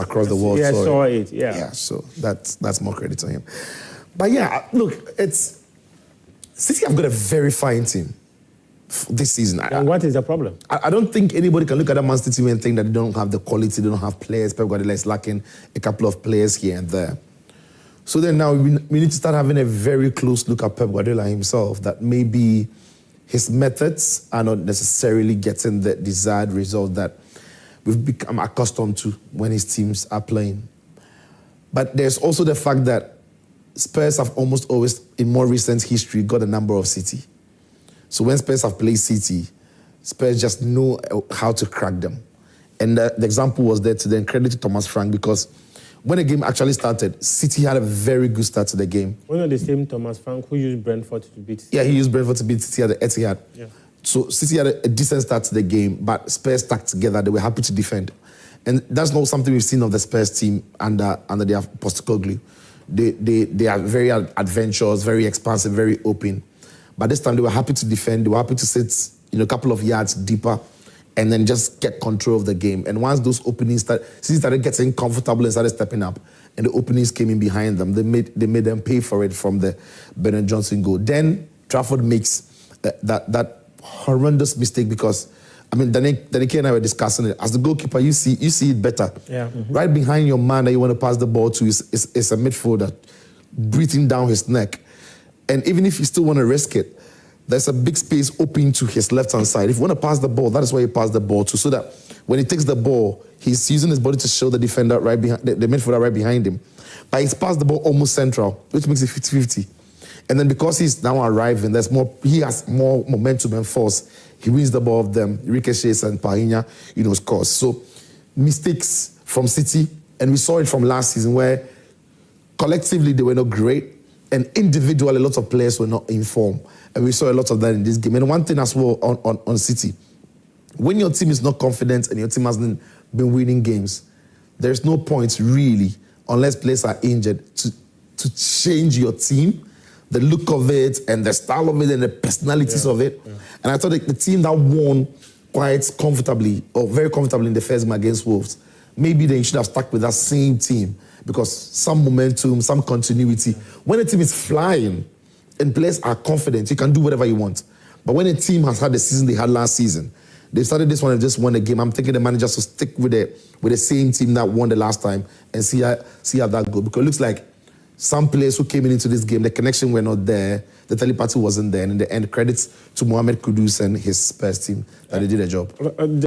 across the world. Yeah, saw it. Yeah, so that's more credit to him. But yeah, look, it's City have got a very fine team this season. And what is the problem? I don't think anybody can look at that Man City team and think that they don't have the quality, they don't have players. Pep Guardiola is lacking a couple of players here and there. So then now we need to start having a very close look at Pep Guardiola himself, that maybe his methods are not necessarily getting the desired result that we've become accustomed to when his teams are playing. But there's also the fact that Spurs have almost always, in more recent history, got a number of City. So when Spurs have played City, Spurs just know how to crack them. And the example was there today, and credit to Thomas Frank, because when the game actually started, City had a very good start to the game. Wasn't the same Thomas Frank who used Brentford to beat City? Yeah, he used Brentford to beat City at the Etihad. Yeah. So City had a decent start to the game, but Spurs stuck together. They were happy to defend. And that's not something we've seen of the Spurs team under their Postecoglou. They are very adventurous, very expansive, very open. But this time they were happy to defend. They were happy to sit a couple of yards deeper and then just get control of the game. And once those openings started getting comfortable and started stepping up, and the openings came in behind them, they made them pay for it from the Bernard Johnson goal. Then Trafford makes that horrendous mistake, because Danny and I were discussing it. As the goalkeeper, you see it better. Yeah. Mm-hmm. Right behind your man that you want to pass the ball to is a midfielder breathing down his neck. And even if you still want to risk it, there's a big space open to his left-hand side. If you want to pass the ball, that is where you pass the ball to, so that when he takes the ball, he's using his body to show the defender right behind, the midfielder right behind him. But he's passed the ball almost central, which makes it 50-50. And then because he's now arriving, he has more momentum and force. He wins the ball of them, ricochets, and Pahinha, scores. So mistakes from City, and we saw it from last season where collectively they were not great, and individually a lot of players were not in form. And we saw a lot of that in this game. And one thing as well on City, when your team is not confident and your team hasn't been winning games, there's no point really, unless players are injured, to change your team, the look of it and the style of it and the personalities of it. Yeah. And I thought the team that won quite comfortably, or very comfortably in the first game against Wolves, maybe they should have stuck with that same team, because some momentum, some continuity. When a team is flying and players are confident, you can do whatever you want. But when a team has had the season they had last season, they started this one and just won the game, I'm thinking the manager should stick with the same team that won the last time and see how that goes. Because it looks like some players who came into this game, the connection were not there, the telepathy wasn't there, and in the end, credits to Mohamed Kudus and his Spurs team that they did a job.